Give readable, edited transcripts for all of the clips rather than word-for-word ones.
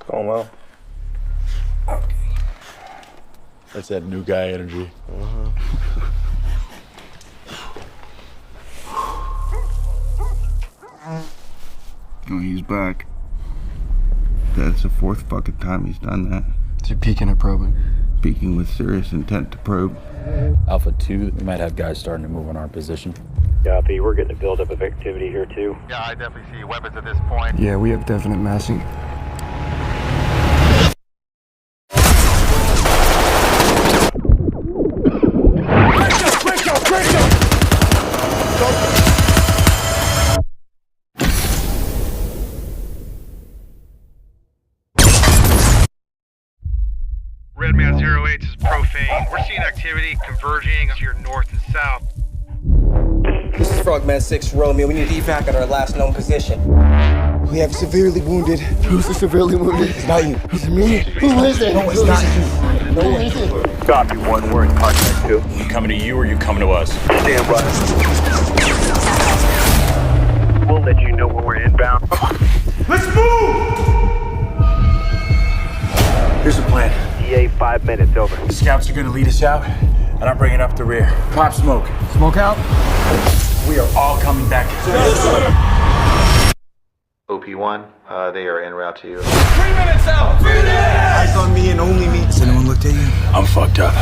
Going well. That's that new guy energy. Oh, he's back. That's the fourth fucking time he's done that. So you're peeking at probing? Peeking with serious intent to probe. Alpha 2, we might have guys starting to move in our position. Copy, we're getting a buildup of activity here too. Yeah, I definitely see weapons at this point. Yeah, we have definite massing. Redman 08 is profane. We're seeing activity converging to your north and south. This is Frogman 6 Romeo. We need evac at our last known position. We have severely wounded. Who's the severely wounded? It's not you. Is it me? Who is it? No, it's not you. No one is it. Copy, 1, we're in contact 2. You coming to you or you coming to us? Stand by. We'll let you know when we're inbound. Let's move! Here's the plan. EA 5 minutes, over. The scouts are gonna lead us out, and I'm bringing up the rear. Pop smoke. Smoke out? We are all coming back. OP1, they are en route to you. 3 minutes out! 3 minutes! Eyes on me and only me. Has anyone looked at you? I'm fucked up.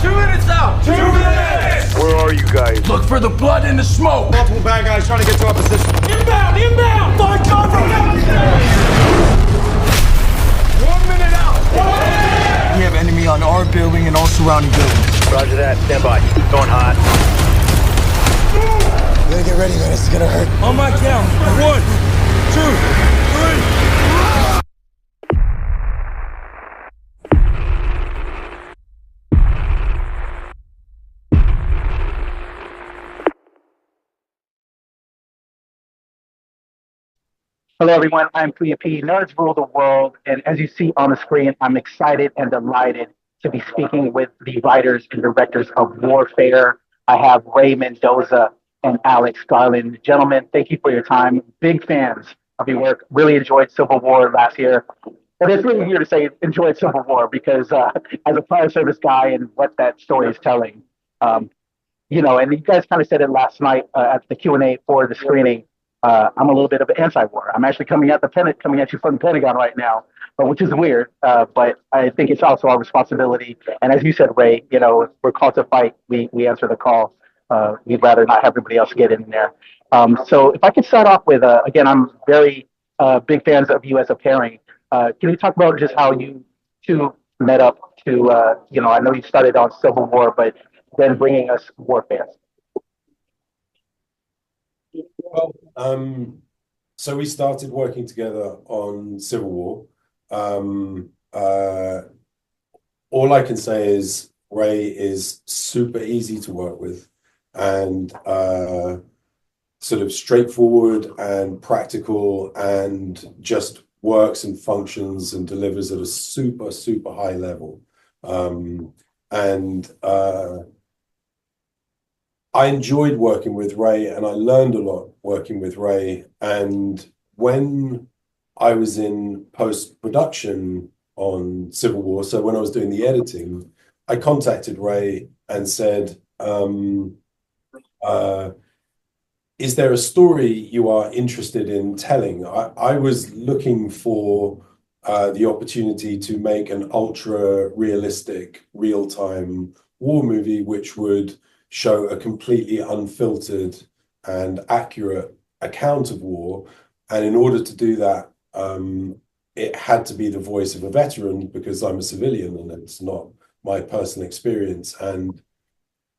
2 minutes out! 2 minutes! Where are you guys? Look for the blood and the smoke. Multiple bad guys trying to get to our position. Inbound! Inbound! Find cover! 1 minute out! We have enemy on our building and all surrounding buildings. Roger that, stand by. Going hot. You gotta get ready, man. This is gonna hurt. On my count. 1, 2, 3. Hello, everyone. I'm Kuya P. Nerds rule the world. And as you see on the screen, I'm excited and delighted to be speaking with the writers and directors of Warfare. I have Ray Mendoza and Alex Garland. Gentlemen, thank you for your time. Big fans of your work. Really enjoyed Civil War last year. And it's really weird to say enjoyed Civil War because as a prior service guy and what that story is telling, you know, and you guys kind of said it last night at the Q&A for the screening. I'm a little bit of an anti-war. I'm actually coming at you from the Pentagon right now, which is weird. But I think it's also our responsibility. And as you said, Ray, you know, if we're called to fight, we answer the call. We'd rather not have everybody else get in there. So if I could start off with, again, I'm very big fans of you as a pairing. Can you talk about just how you two met up to, you know, I know you started on Civil War, but then bringing us Warfare. Well, so we started working together on Civil War. All I can say is Ray is super easy to work with and sort of straightforward and practical and just works and functions and delivers at a super, super high level. I enjoyed working with Ray and I learned a lot working with Ray. And when I was in post-production on Civil War, so when I was doing the editing, I contacted Ray and said, is there a story you are interested in telling? I was looking for the opportunity to make an ultra-realistic, real-time war movie, which would show a completely unfiltered and accurate account of war. And in order to do that, it had to be the voice of a veteran because I'm a civilian and it's not my personal experience. And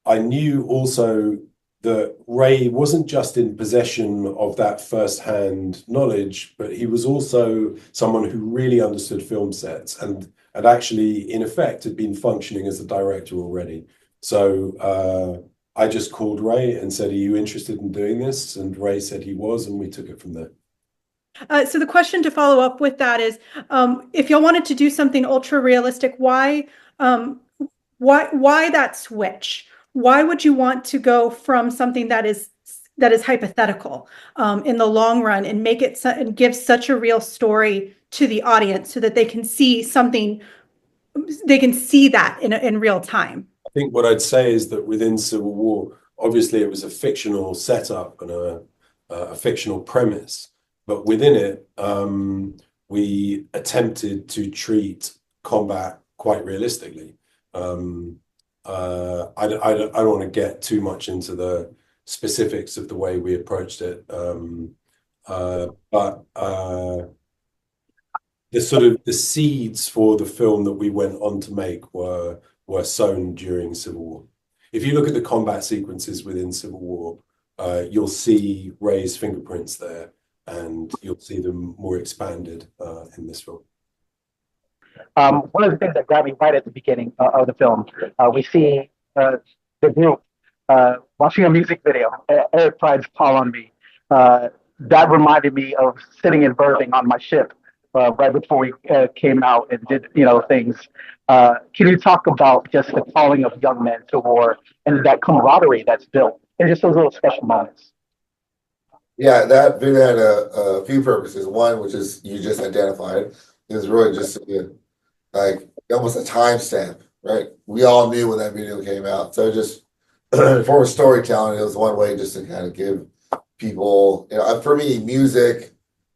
I knew also that Ray wasn't just in possession of that first-hand knowledge, but he was also someone who really understood film sets and actually, in effect, had been functioning as a director already. So I just called Ray and said, are you interested in doing this? And Ray said he was, and we took it from there. So the question to follow up with that is, if y'all wanted to do something ultra realistic, why that switch? Why would you want to go from something that is hypothetical in the long run, and make it and give such a real story to the audience so that they can see something, they can see that in real time. I think what I'd say is that within Civil War, obviously it was a fictional setup and a fictional premise, but within it, we attempted to treat combat quite realistically. I don't want to get too much into the specifics of the way we approached it, but the seeds for the film that we went on to make were sown during Civil War. If you look at the combat sequences within Civil War, you'll see Ray's fingerprints there, and you'll see them more expanded in this film. One of the things that grabbed me right at the beginning of the film, we see the group watching a music video, Eric Pride's Call on Me. That reminded me of sitting in Irving on my ship right before we came out and did, things. Can you talk about just the calling of young men to war and that camaraderie that's built and just those little special moments? Yeah, that video had a few purposes. One, which is you just identified, is really just like almost a timestamp, right? We all knew when that video came out. So just for storytelling, it was one way just to kind of give people, for me, music,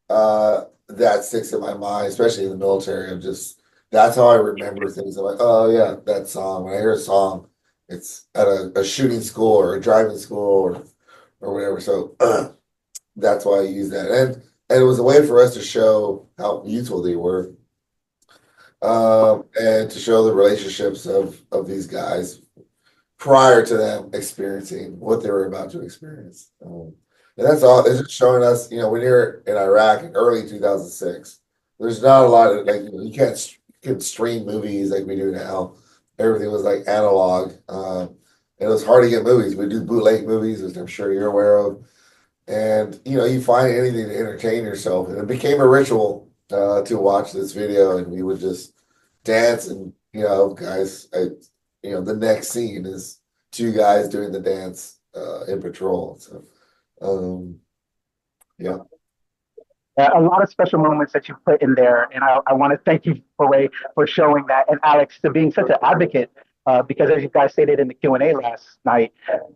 that sticks in my mind, especially in the military. That's how I remember things. I'm like, oh yeah, that song. When I hear a song, it's at a shooting school or a driving school or whatever. So that's why I use that. And it was a way for us to show how youthful they were. And to show the relationships of these guys prior to them experiencing what they were about to experience. And that's all. It's just showing us, when you're in Iraq in early 2006, there's not a lot of, you can't stream movies like we do now. Everything was like analog. And it was hard to get movies. We do bootleg movies, which I'm sure you're aware of. And, you find anything to entertain yourself. And it became a ritual to watch this video, and we would just dance. And, guys, the next scene is two guys doing the dance in patrol. So, yeah. A lot of special moments that you put in there, and I want to thank you, Ray, for showing that, and Alex, to being such an advocate, because as you guys stated in the Q&A last night,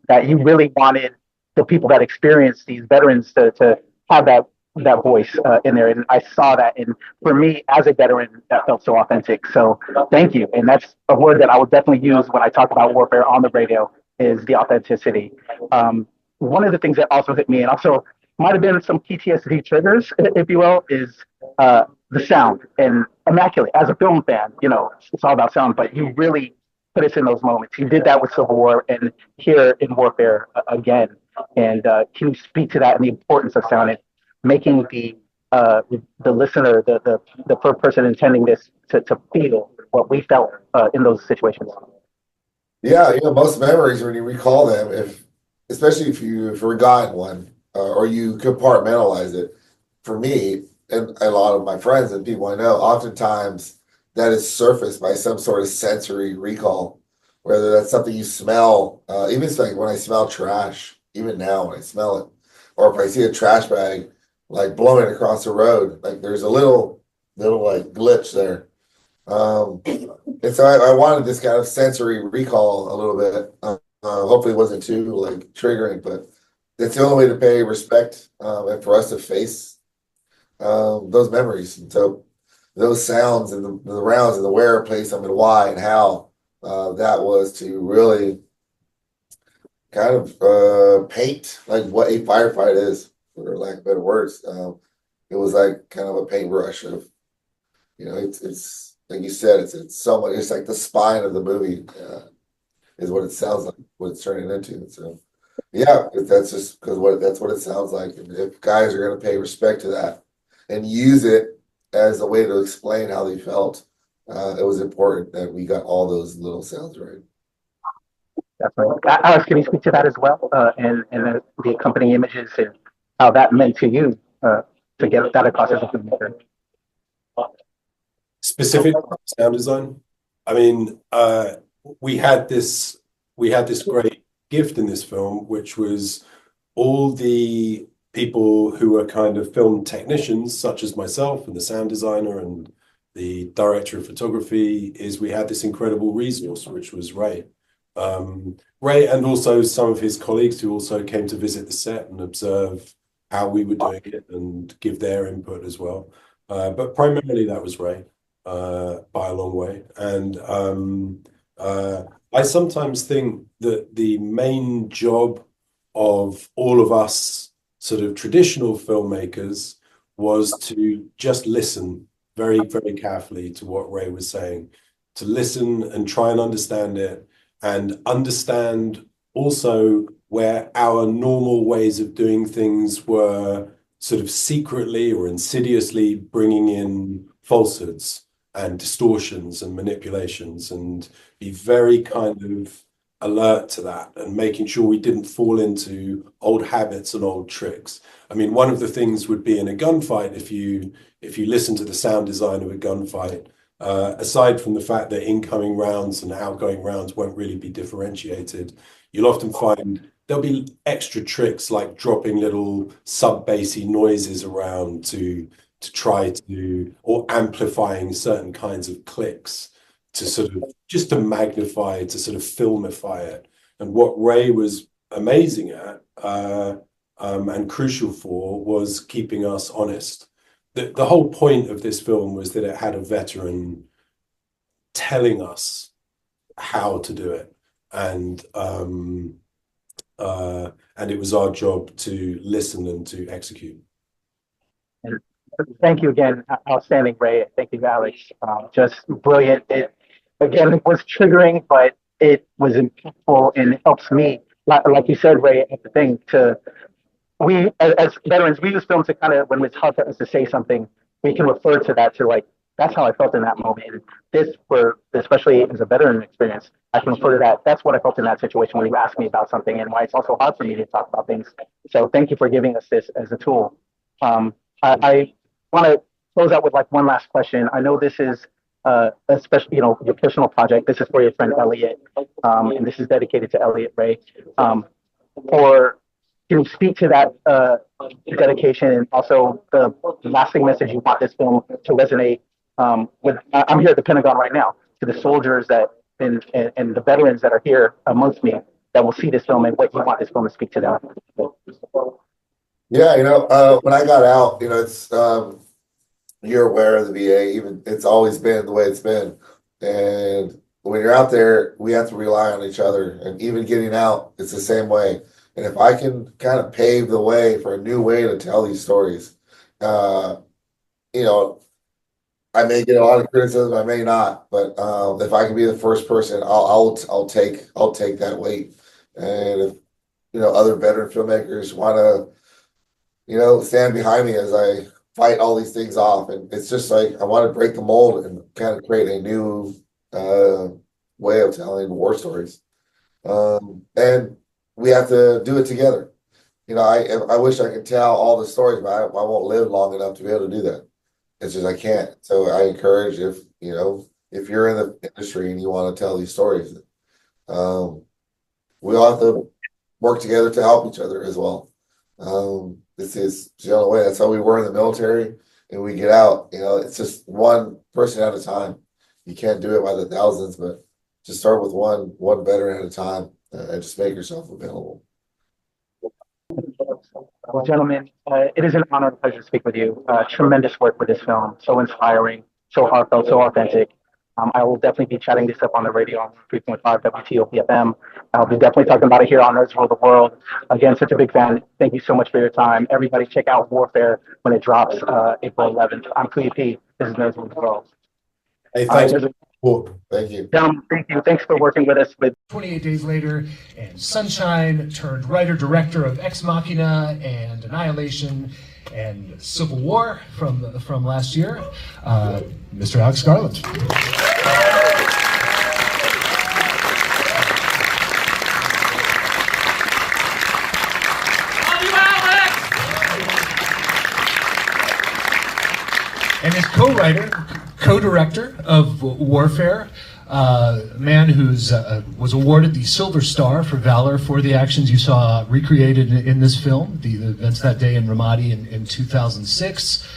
that you really wanted the people that experienced these veterans to have that voice in there, and I saw that, and for me, as a veteran, that felt so authentic, so thank you, and that's a word that I will definitely use when I talk about warfare on the radio, is the authenticity. One of the things that also hit me, and also might have been some PTSD triggers, if you will, is the sound. And immaculate, as a film fan, it's all about sound, but you really put us in those moments. You did that with Civil War and here in Warfare again. And can you speak to that and the importance of sound and making the listener, the person intending this to feel what we felt in those situations? Yeah, most memories, when you recall them, especially if you forgot one, or you compartmentalize it. For me, and a lot of my friends and people I know, oftentimes that is surfaced by some sort of sensory recall, whether that's something you smell, even like when I smell trash, even now when I smell it, or if I see a trash bag like blowing across the road, like there's a little like glitch there. And so I wanted this kind of sensory recall a little bit. Hopefully it wasn't too like triggering, but it's the only way to pay respect and for us to face those memories. And so those sounds and the rounds and the where place them and why and how, that was to really kind of paint like what a firefight is, for lack of better words. It was like kind of a paintbrush of, it's like you said, it's so much. It's like the spine of the movie is what it sounds like, what it's turning into. So. Yeah, that's just because that's what it sounds like. And if guys are going to pay respect to that and use it as a way to explain how they felt, it was important that we got all those little sounds right. Definitely. Alex, can you speak to that as well, and the accompanying images and how that meant to you to get that across as a filmmaker? Specific sound design. I mean, we had this great gift in this film, which was all the people who were kind of film technicians, such as myself and the sound designer and the director of photography, is we had this incredible resource, which was Ray. Ray and also some of his colleagues who also came to visit the set and observe how we were doing it and give their input as well. But primarily that was Ray, by a long way. And I sometimes think that the main job of all of us sort of traditional filmmakers was to just listen very, very carefully to what Ray was saying, to listen and try and understand it, and understand also where our normal ways of doing things were sort of secretly or insidiously bringing in falsehoods and distortions and manipulations, and be very kind of alert to that and making sure we didn't fall into old habits and old tricks. I mean, one of the things would be in a gunfight, if you listen to the sound design of a gunfight, aside from the fact that incoming rounds and outgoing rounds won't really be differentiated, you'll often find there'll be extra tricks like dropping little sub-bassy noises around to try to, or amplifying certain kinds of clicks to sort of, just to magnify, to sort of filmify it. And what Ray was amazing at and crucial for was keeping us honest. The whole point of this film was that it had a veteran telling us how to do it. And it was our job to listen and to execute. Thank you again, outstanding, Ray. Thank you, Alex. Just brilliant. It was triggering, but it was impactful and it helps me. Like you said, Ray, at the thing we as veterans, we use film to kind of, when it's hard for us to say something, we can refer to that to like, that's how I felt in that moment. And this, for especially as a veteran experience, I can refer to that. That's what I felt in that situation when you asked me about something, and why it's also hard for me to talk about things. So thank you for giving us this as a tool. I want to close out with like one last question. I know this is especially, your personal project. This is for your friend Elliot, and this is dedicated to Elliot, Ray. Can you speak to that dedication, and also the lasting message you want this film to resonate with? I'm here at the Pentagon right now, to the soldiers that and the veterans that are here amongst me that will see this film, and what you want this film to speak to them. Yeah, when I got out, it's you're aware of the VA. Even it's always been the way it's been, and when you're out there, we have to rely on each other. And even getting out, it's the same way. And if I can kind of pave the way for a new way to tell these stories, I may get a lot of criticism, I may not, but if I can be the first person, I'll take that weight. And if other veteran filmmakers want to stand behind me as I fight all these things off, and it's just like I want to break the mold and kind of create a new way of telling war stories, and we have to do it together. I wish I could tell all the stories, but I won't live long enough to be able to do that. It's just I can't. So I encourage, if you're in the industry and you want to tell these stories, we all have to work together to help each other as well. This is the only way. That's how we were in the military, and we get out. It's just one person at a time. You can't do it by the thousands, but just start with one veteran at a time, and just make yourself available. Well, gentlemen, it is an honor and pleasure to speak with you. Tremendous work with this film, so inspiring, so heartfelt, so authentic. I will definitely be chatting this up on the radio on 3.5 WTOP FM. I'll be definitely talking about it here on Nerds Rule the World. Again, such a big fan. Thank you so much for your time. Everybody check out Warfare when it drops April 11th. I'm Kuya P. This is Nerds Rule the World. Hey, thanks. Thank you. Thank you. Thanks for working with us. 28 Days Later, and Sunshine, turned writer-director of Ex Machina and Annihilation and Civil War from last year, Mr. Alex Garland. And his co-writer, co-director of Warfare, A man who's was awarded the Silver Star for valor for the actions you saw recreated in this film, the events that day in Ramadi in 2006.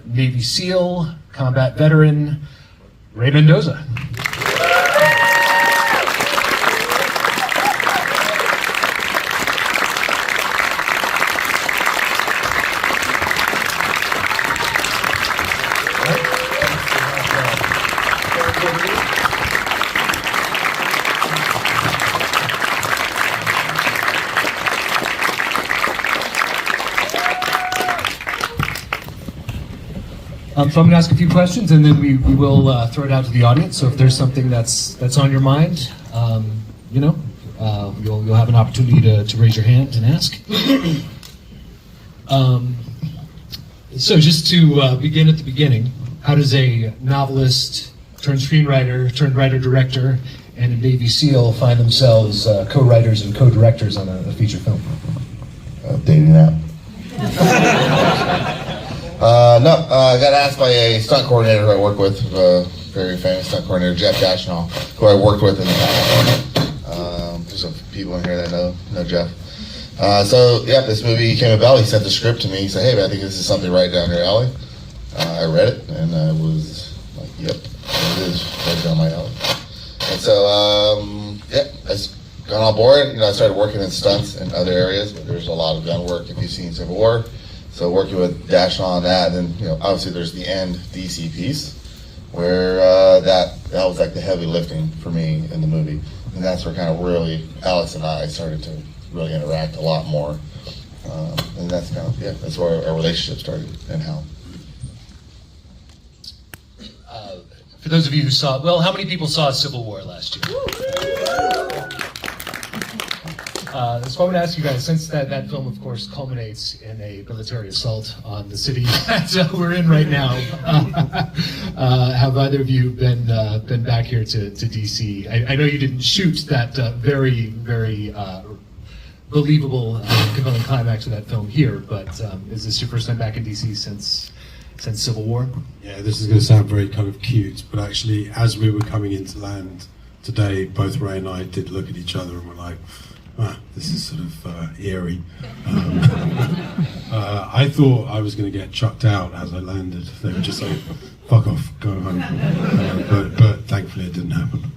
Navy SEAL, combat veteran, Ray Mendoza. So I'm going to ask a few questions, and then we will throw it out to the audience. So if there's something that's on your mind, you'll have an opportunity to raise your hand and ask. So just to begin at the beginning, how does a novelist turned screenwriter turned writer-director and a Navy SEAL find themselves co-writers and co-directors on a feature film? Dating app. I got asked by a stunt coordinator who I work with, very famous stunt coordinator, Jeff Dashnall, who I worked with in the past. There's some people in here that know Jeff. This movie came about. He sent the script to me. He said, "Hey, man, I think this is something right down your alley." I read it, and I was like, "Yep, it is right down my alley." And so, I got on board. I started working in stunts in other areas, but there's a lot of gun work if you've seen Civil War. So working with Dashnall on that, and then obviously there's the end DC piece, where that was like the heavy lifting for me in the movie, and that's where kind of really Alex and I started to really interact a lot more, and that's kind of that's where our relationship started and how. For those of you who saw, how many people saw Civil War last year? So I'm going to ask you guys, since that film, of course, culminates in a military assault on the city that we're in right now, have either of you been back here to DC? I know you didn't shoot that very, very believable, compelling climax of that film here, but is this your first time back in DC since Civil War? Yeah, this is going to sound very kind of cute, but actually, as we were coming into land today, both Ray and I did look at each other and were like, this is sort of eerie. I thought I was going to get chucked out as I landed. They were just like, fuck off, go home. But thankfully it didn't happen.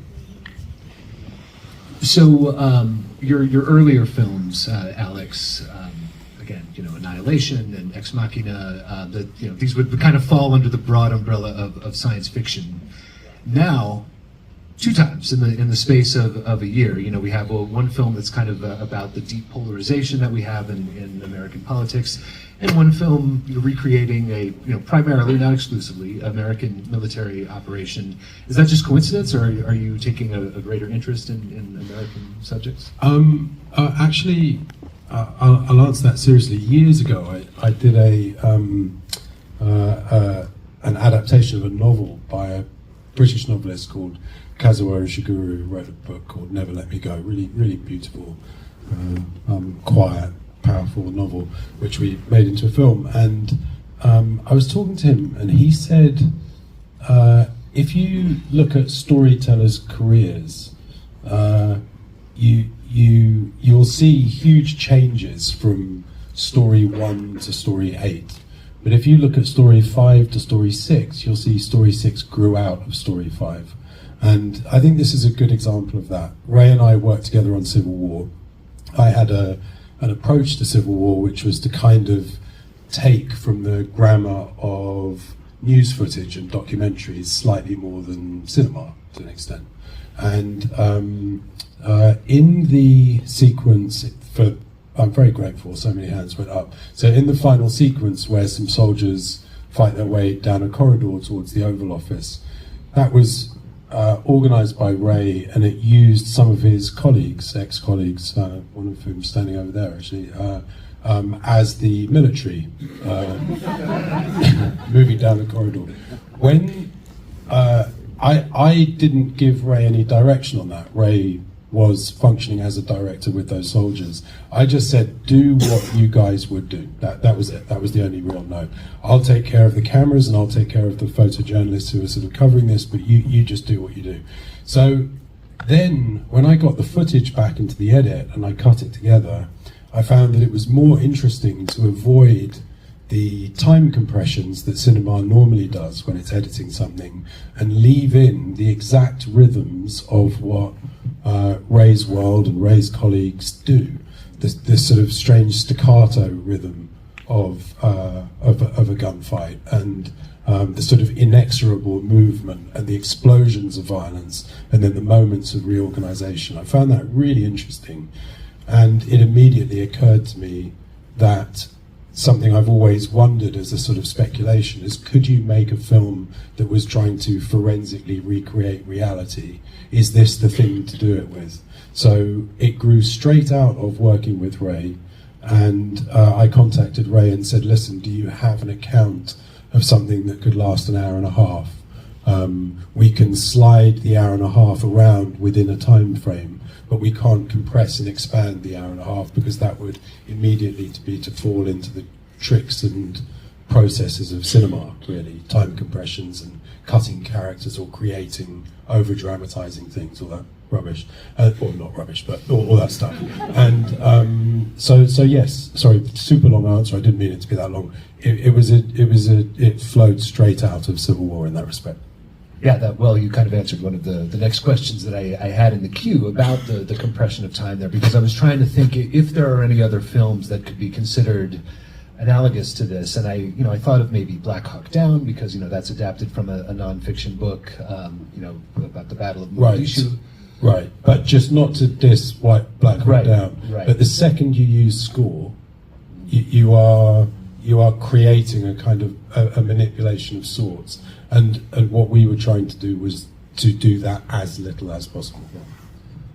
So your earlier films, Alex, again, Annihilation and Ex Machina, these would kind of fall under the broad umbrella of science fiction. Now, 2 times in the space of a year, we have one film that's kind of about the deep polarization that we have in American politics, and one film recreating a primarily, not exclusively, American military operation. Is that just coincidence, or are you taking a greater interest in American subjects? Actually, I'll answer that seriously. Years ago, I did an adaptation of a novel by a British novelist called Kazuo Ishiguro, who wrote a book called Never Let Me Go. Really, really beautiful, quiet, powerful novel, which we made into a film. And I was talking to him, and he said, if you look at storytellers' careers, you'll see huge changes from story 1 to story 8. But if you look at story 5 to story 6, you'll see story 6 grew out of story 5. And I think this is a good example of that. Ray and I worked together on Civil War. I had an approach to Civil War which was to kind of take from the grammar of news footage and documentaries slightly more than cinema to an extent. And in the sequence, I'm very grateful, so many hands went up. So in the final sequence where some soldiers fight their way down a corridor towards the Oval Office, that was organised by Ray, and it used some of his colleagues, ex-colleagues, one of whom standing over there actually, as the military moving down the corridor. When I didn't give Ray any direction on that, Ray was functioning as a director with those soldiers. I just said, do what you guys would do. That was it. That was the only real note. I'll take care of the cameras and I'll take care of the photojournalists who are sort of covering this, but you just do what you do. So then when I got the footage back into the edit and I cut it together, I found that it was more interesting to avoid the time compressions that cinema normally does when it's editing something and leave in the exact rhythms of what Ray's world and Ray's colleagues do. This sort of strange staccato rhythm of a gunfight and the sort of inexorable movement and the explosions of violence and then the moments of reorganization. I found that really interesting, and it immediately occurred to me that something I've always wondered as a sort of speculation is, could you make a film that was trying to forensically recreate reality? Is this the thing to do it with? So it grew straight out of working with Ray, and I contacted Ray and said, listen, do you have an account of something that could last an hour and a half? We can slide the hour and a half around within a time frame, but we can't compress and expand the hour and a half because that would immediately to fall into the tricks and processes of cinema, really, time compressions and cutting characters or creating, over-dramatizing things, all that rubbish, or not rubbish, but all that stuff. And so yes, sorry, super long answer. I didn't mean it to be that long. It flowed straight out of Civil War in that respect. Yeah, well, you kind of answered one of the next questions that I had in the queue about the compression of time there, because I was trying to think if there are any other films that could be considered analogous to this, and I thought of maybe Black Hawk Down, because that's adapted from a nonfiction book, about the Battle of Mogadishu. Right, but just not to diss Black Hawk Down. Right. But the second you use score, you are creating a kind of a manipulation of sorts. And what we were trying to do was to do that as little as possible.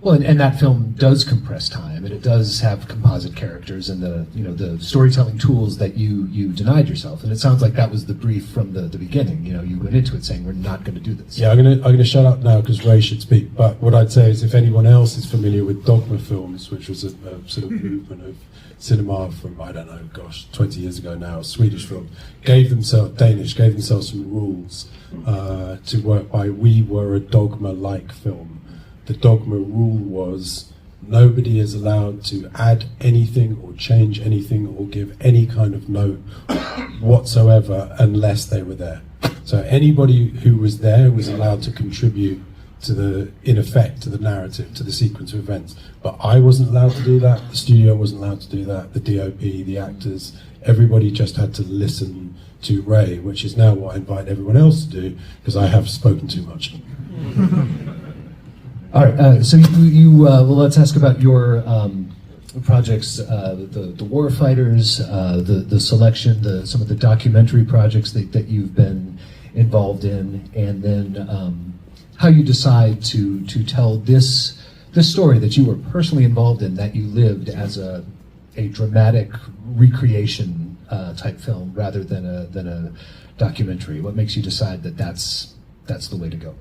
Well, and that film does compress time, and it does have composite characters and the storytelling tools that you denied yourself. And it sounds like that was the brief from the beginning. You went into it saying, we're not going to do this. Yeah, I'm gonna shut up now because Ray should speak. But what I'd say is, if anyone else is familiar with Dogma films, which was a sort of movement of cinema from, 20 years ago now, Swedish film, gave themselves some rules to work by. We were a Dogma-like film. The Dogma rule was nobody is allowed to add anything or change anything or give any kind of note whatsoever unless they were there. So anybody who was there was allowed to contribute to the narrative, to the sequence of events. But I wasn't allowed to do that, the studio wasn't allowed to do that, the DOP, the actors, everybody just had to listen to Ray, which is now what I invite everyone else to do, because I have spoken too much. All right, so well, let's ask about your projects, the war fighters, the selection, some of the documentary projects that you've been involved in, and then how you decide to tell this story that you were personally involved in, that you lived as a dramatic recreation type film rather than a documentary. What makes you decide that that's the way to go?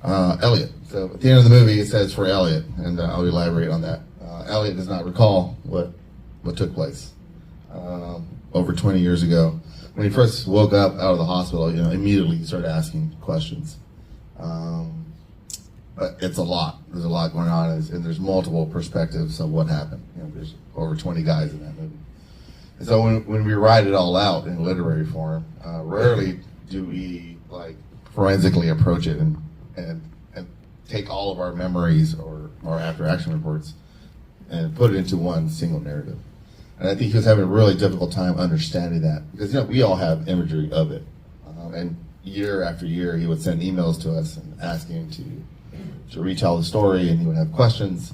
Elliot. So at the end of the movie, it says for Elliot, and I'll elaborate on that. Elliot does not recall what took place over 20 years ago. When he first woke up out of the hospital, immediately he started asking questions. But it's a lot. There's a lot going on, and there's multiple perspectives of what happened. There's over 20 guys in that movie. And so when we write it all out in literary form, rarely do we forensically approach it and take all of our memories or our after action reports and put it into one single narrative. And I think he was having a really difficult time understanding that, because we all have imagery of it. And year after year he would send emails to us and asking to retell the story, and he would have questions.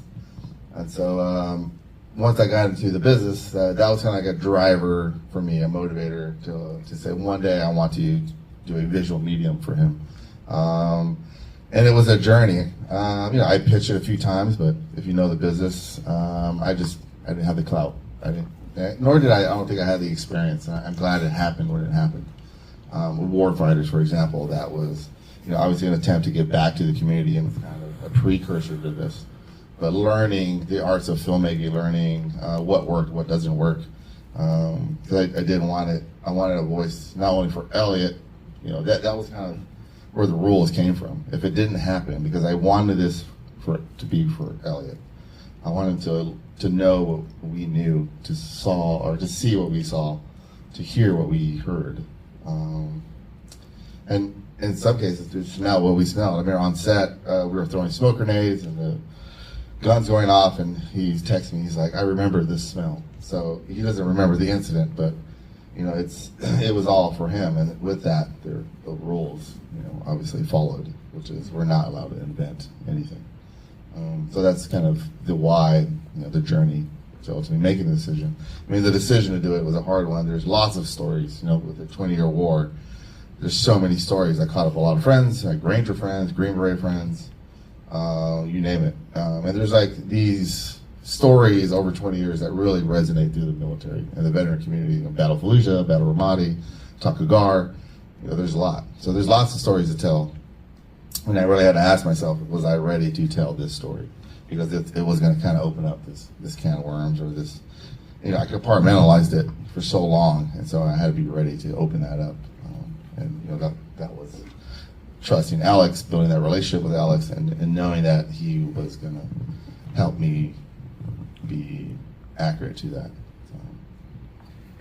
And so once I got into the business, that was kind of like a driver for me, a motivator to say one day I want to do a visual medium for him. And it was a journey. I pitched it a few times, but if you know the business, I didn't have the clout. I don't think I had the experience. I'm glad it happened when it happened. With War Fighters, for example, that was, obviously an attempt to get back to the community and kind of a precursor to this. but learning the arts of filmmaking, learning what worked, what doesn't work. Because I didn't want it. I wanted a voice not only for Elliot. That was kind of where the rules came from. If it didn't happen, because I wanted this to be for Elliot. I wanted to know what we knew, to saw or to see what we saw, to hear what we heard. And in some cases, to smell what we smelled. I remember on set, we were throwing smoke grenades and the gun's going off, and he's texting me. He's like, "I remember this smell." So he doesn't remember the incident, but it was all for him. And with that, the rules, obviously followed, which is we're not allowed to invent anything. So that's kind of the why, the journey to ultimately making the decision. I mean, the decision to do it was a hard one. There's lots of stories, with the 20-year war. There's so many stories. I caught up a lot of friends, like Ranger friends, Green Beret friends, you name it. And there's like these stories over 20 years that really resonate through the military and the veteran community. Battle Fallujah, Battle Ramadi, Takugar, there's a lot. So there's lots of stories to tell. And I really had to ask myself, was I ready to tell this story? Because it was going to kind of open up this can of worms, or this, I compartmentalized it for so long, and so I had to be ready to open that up. That was trusting Alex, building that relationship with Alex, and knowing that he was going to help me be accurate to that.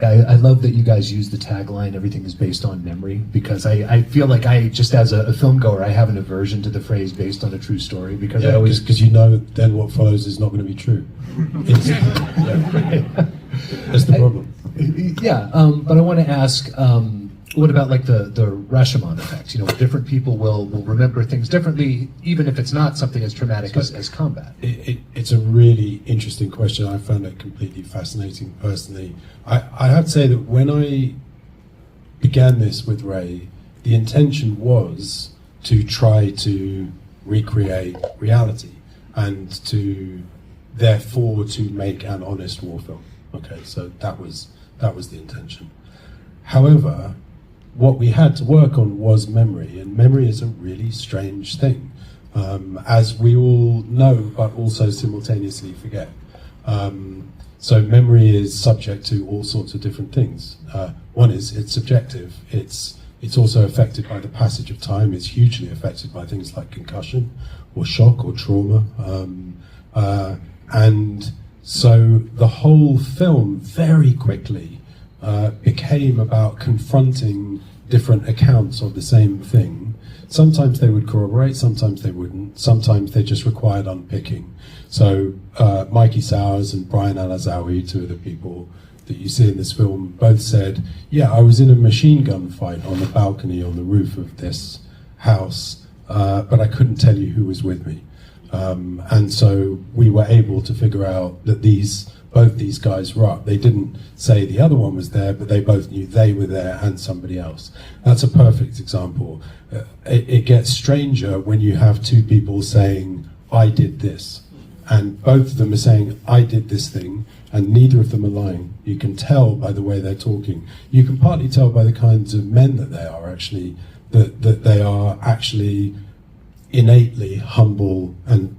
I love that you guys use the tagline, "Everything is based on memory," because I feel like I, just as a film goer, I have an aversion to the phrase "based on a true story," because because then what follows is not going to be true. That's the problem. But I want to ask, what about like the Rashomon effect? Different people will remember things differently, even if it's not something as traumatic as combat. It's a really interesting question. I found it completely fascinating personally. I have to say that when I began this with Ray, the intention was to try to recreate reality and therefore to make an honest war film. Okay, so that was the intention. However, what we had to work on was memory, and memory is a really strange thing, as we all know, but also simultaneously forget. So memory is subject to all sorts of different things. One is it's subjective. It's also affected by the passage of time. It's hugely affected by things like concussion or shock or trauma. And so the whole film very quickly became about confronting different accounts of the same thing. Sometimes they would corroborate, sometimes they wouldn't, sometimes they just required unpicking. So Mikey Sowers and Brian Alazawi, two of the people that you see in this film, both said, "Yeah, I was in a machine gun fight on the balcony on the roof of this house, but I couldn't tell you who was with me." And so we were able to figure out that both these guys were up. They didn't say the other one was there, but they both knew they were there and somebody else. That's a perfect example. It gets stranger when you have two people saying, "I did this." And both of them are saying, "I did this thing," and neither of them are lying. You can tell by the way they're talking. You can partly tell by the kinds of men that they are actually, that they are actually innately humble and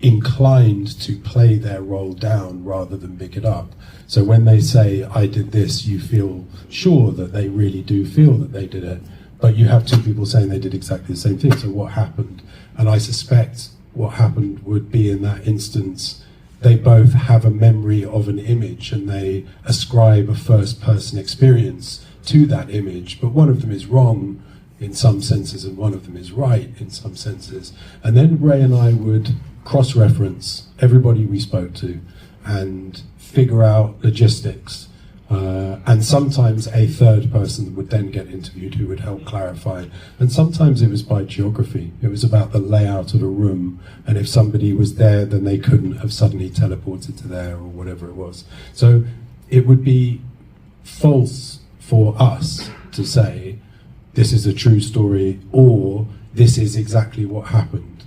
inclined to play their role down rather than pick it up. So when they say, "I did this," you feel sure that they really do feel that they did it. But you have two people saying they did exactly the same thing. So what happened? And I suspect what happened would be, in that instance, they both have a memory of an image and they ascribe a first-person experience to that image, but one of them is wrong in some senses and one of them is right in some senses. And then Ray and I would cross-reference everybody we spoke to and figure out logistics. And sometimes a third person would then get interviewed who would help clarify. And sometimes it was by geography. It was about the layout of a room. And if somebody was there, then they couldn't have suddenly teleported to there or whatever it was. So it would be false for us to say, this is a true story, or this is exactly what happened.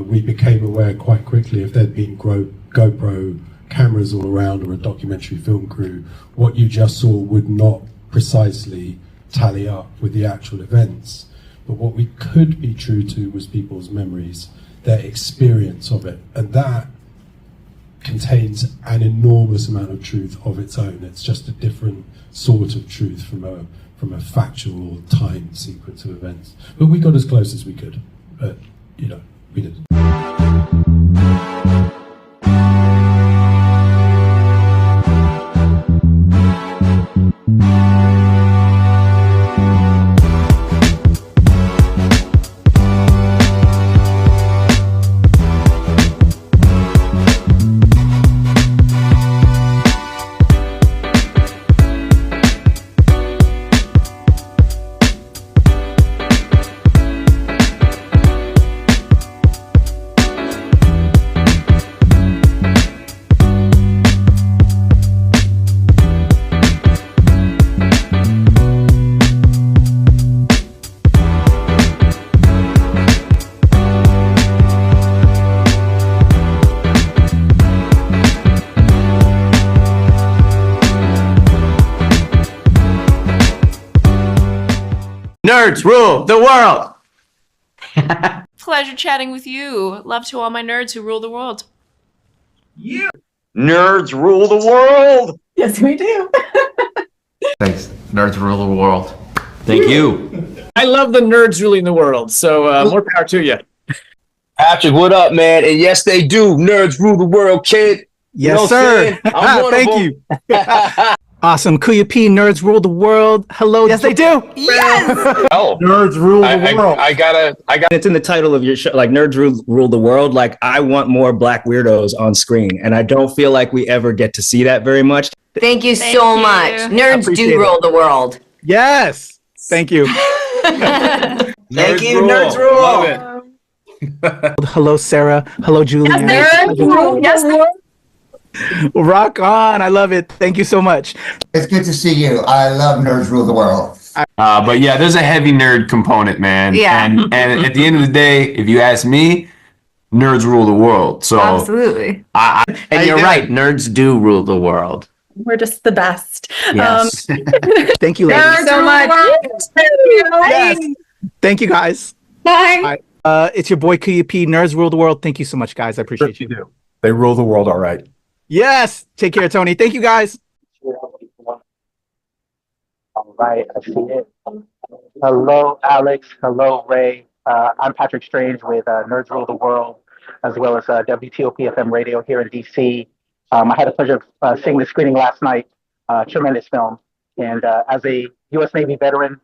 We became aware quite quickly if there'd been GoPro cameras all around or a documentary film crew, what you just saw would not precisely tally up with the actual events. But what we could be true to was people's memories. their experience of it, and that contains an enormous amount of truth of its own. It's just a different sort of truth from a factual time sequence of events. But we got as close as we could, but we didn't. Nerds rule the world. Pleasure chatting with you. Love to all my nerds who rule the world. Yeah. Nerds rule the world. Yes, we do. Thanks. Nerds rule the world. Thank you. I love the nerds ruling the world, so more power to you. Patrick, what up, man? And yes, they do. Nerds rule the world, kid. Yes, sir. Thank you. Awesome. Kuya P, nerds rule the world. Hello. Yes, they do. Yes. Oh, nerds rule the world. I got. It's in the title of your show, like nerds rule the world. Like I want more black weirdos on screen, and I don't feel like we ever get to see that very much. Thank you so much. Nerds do rule the world. Yes. Thank you. Thank you, nerds rule. Love it. Hello, Sarah. Hello, Julian. Yes, Rock on. I love it. Thank you so much. It's good to see you. I love Nerds Rule the World. But yeah, there's a heavy nerd component, man. Yeah. And at the end of the day, if you ask me, nerds rule the world. So absolutely. And you're right. Nerds do rule the world. We're just the best. Yes. Thank you, ladies. Nerds so much. Yes. Thank you, guys. Bye. It's your boy Kuya P. Nerds rule the world. Thank you so much, guys. I appreciate you. do. They rule the world, all right. Yes. Take care, Tony. Thank you, guys. All right, I see it. Hello, Alex. Hello, Ray. I'm Patrick Strange with Nerds Rule the World, as well as WTOP FM Radio here in DC. I had the pleasure of seeing the screening last night. Tremendous film. And as a U.S. Navy veteran,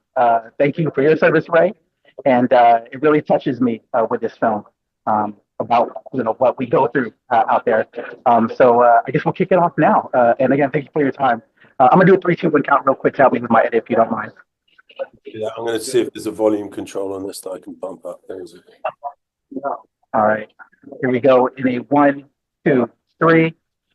thank you for your service, Ray. And it really touches me with this film. About what we go through out there. So I guess we'll kick it off now. And again, thank you for your time. I'm gonna do a 3, 2, 1 count real quick to help me with my edit, if you don't mind. Yeah, I'm going to see if there's a volume control on this that I can bump up. There's it. All right, here we go. In a 1, 2, 3.